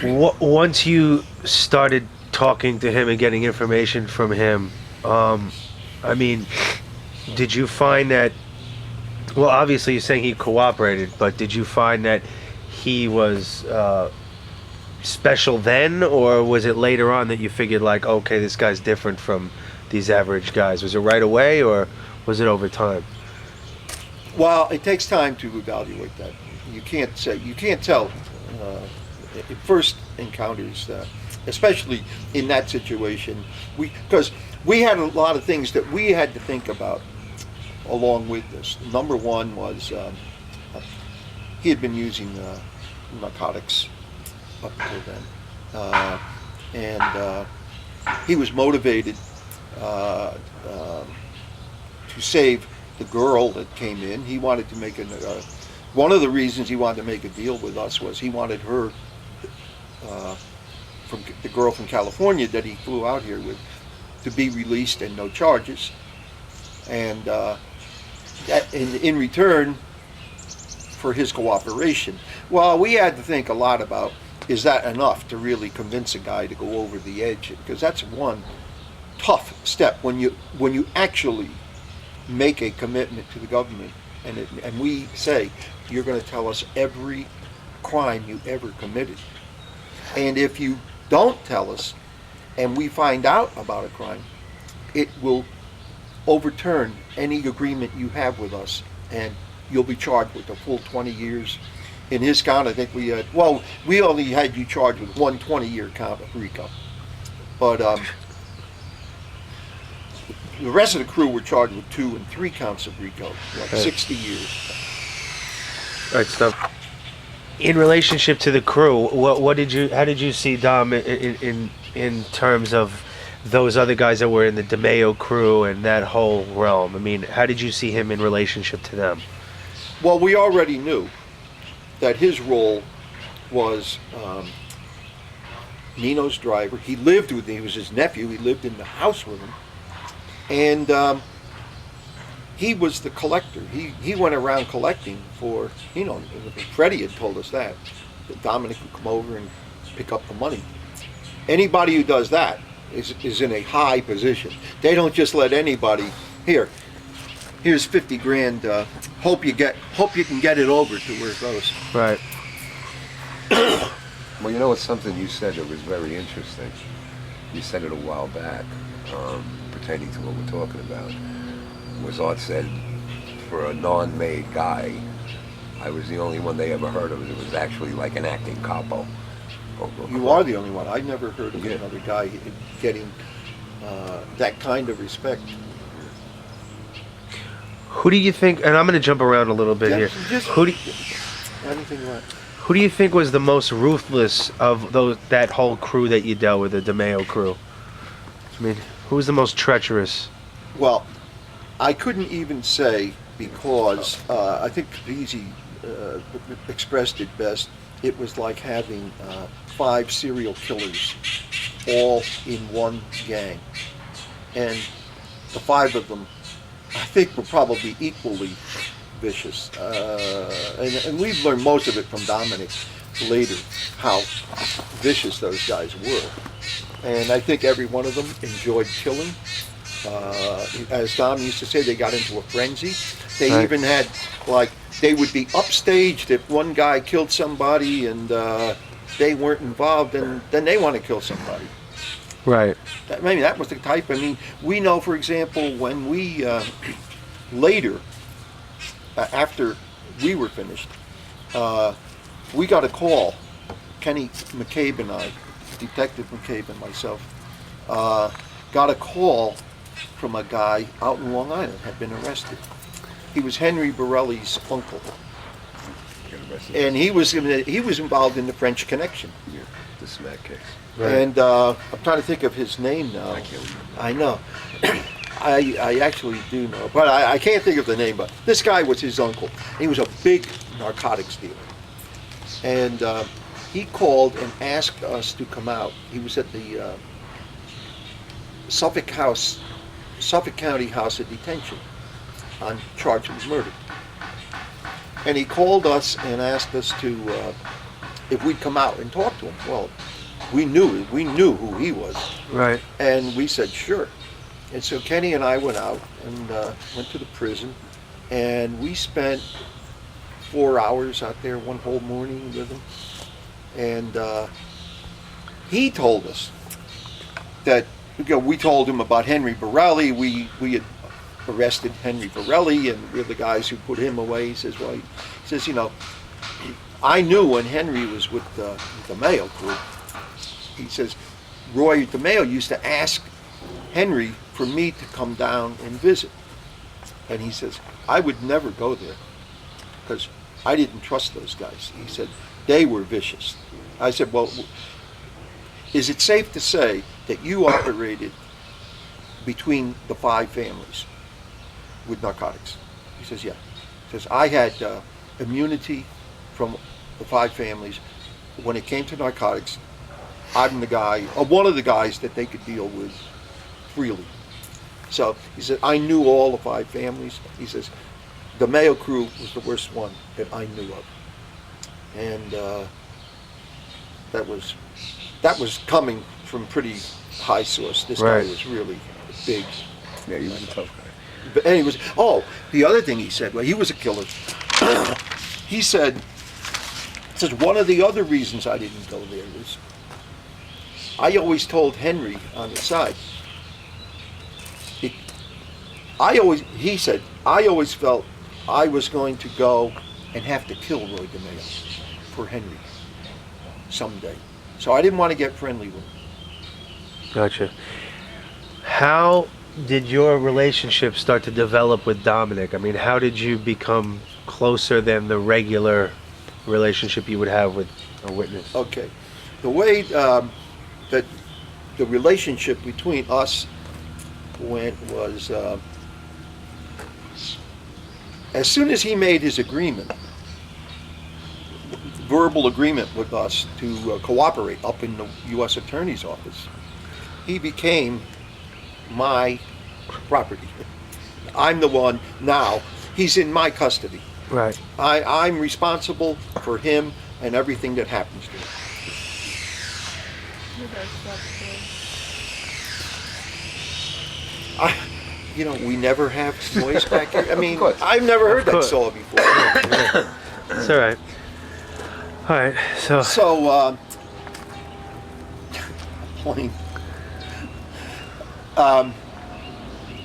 Once you started talking to him and getting information from him, I mean, did you find that? Well, obviously you're saying he cooperated, but did you find that he was special then, or was it later on that you figured like, okay, this guy's different from these average guys? Was it right away, or was it over time? Well, it takes time to evaluate that. You can't tell in first encounters, especially in that situation, because we had a lot of things that we had to think about along with this. Number one was he had been using narcotics up until then, and he was motivated to save the girl that came in. He wanted to make one of the reasons he wanted to make a deal with us was he wanted her, from the girl from California that he flew out here with, to be released and no charges, and that in return for his cooperation. Well, we had to think a lot about, is that enough to really convince a guy to go over the edge? Because that's one tough step when you actually make a commitment to the government, and we say, you're going to tell us every crime you ever committed. And if you don't tell us, and we find out about a crime, it will overturn any agreement you have with us, and you'll be charged with the full 20 years. In his count, I think we only had you charged with one 20-year count of RICO. But the rest of the crew were charged with 2 and 3 counts of RICO, like 60 years. Right stuff. In relationship to the crew, how did you see Dom in terms of those other guys that were in the DeMeo crew and that whole realm? I mean, how did you see him in relationship to them? Well, we already knew that his role was Nino's driver. He was his nephew. He lived in the house with him. And he was the collector. He went around collecting for, Freddy had told us that Dominic would come over and pick up the money. Anybody who does that is in a high position. They don't just let anybody, here's 50 grand, hope you can get it over to where it goes. Right. Well, it's something you said that was very interesting. You said it a while back, pertaining to what we're talking about. Was Art said, for a non-made guy, I was the only one they ever heard of. It was actually like an acting capo. You are the only one. I've never heard of another guy getting that kind of respect. Who do you think, and I'm going to jump around a little bit here. Who do you think was the most ruthless of that whole crew that you dealt with, the DeMeo crew? I mean, who was the most treacherous? Well, I couldn't even say, because I think Beasy expressed it best. It was like having 5 serial killers all in one gang. And the 5 of them, I think, were probably equally vicious. And we've learned most of it from Dominic later, how vicious those guys were. And I think every one of them enjoyed killing. As Dom used to say, they got into a frenzy. They even had, they would be upstaged if one guy killed somebody and they weren't involved, and then they want to kill somebody. Right. Maybe that was the type. I mean, we know, for example, when we later, after we were finished, we got a call. Kenny McCabe and I, Detective McCabe and myself, got a call from a guy out in Long Island, had been arrested. He was Henry Borelli's uncle, and he was involved in the French Connection. Yeah, the smack case. Right. And I'm trying to think of his name now. I can't remember. I know. I actually do know, but I can't think of the name. But this guy was his uncle. He was a big narcotics dealer, and he called and asked us to come out. He was at the Suffolk County House of Detention on charge of murder. And he called us and asked us to if we'd come out and talk to him. Well, we knew who he was, Right. and we said sure. And so Kenny and I went out and went to the prison, and we spent 4 hours out there one whole morning with him. And he told us that, we told him about Henry Borelli. We had arrested Henry Borelli, and we're the guys who put him away. He says, I knew when Henry was with the DeMeo crew. He says, Roy DeMeo used to ask Henry for me to come down and visit. And he says, I would never go there because I didn't trust those guys. He said, they were vicious. I said, well, is it safe to say that you operated between the 5 families with narcotics? He says, yeah. He says, I had immunity from the 5 families. When it came to narcotics, I'm the guy, one of the guys that they could deal with freely. So he said, I knew all the 5 families. He says, the Mayo crew was the worst one that I knew of. And that was coming from pretty high source. This Right. guy was really big. Yeah, he was a tough guy. But and he was, the other thing he said, well, he was a killer. He says, one of the other reasons I didn't go there was I always told Henry on the side, he said, I always felt I was going to go and have to kill Roy DeMeo for Henry someday. So I didn't want to get friendly with him. Gotcha. How did your relationship start to develop with Dominic? I mean, how did you become closer than the regular relationship you would have with a witness? Okay. The way that the relationship between us went was, as soon as he made his agreement, verbal agreement with us to cooperate up in the U.S. Attorney's Office, he became my property. I'm the one now. He's in my custody. Right. I'm responsible for him and everything that happens to him. We never have noise back here. I mean, I've never heard that saw before. It's all right. All right. So. Point.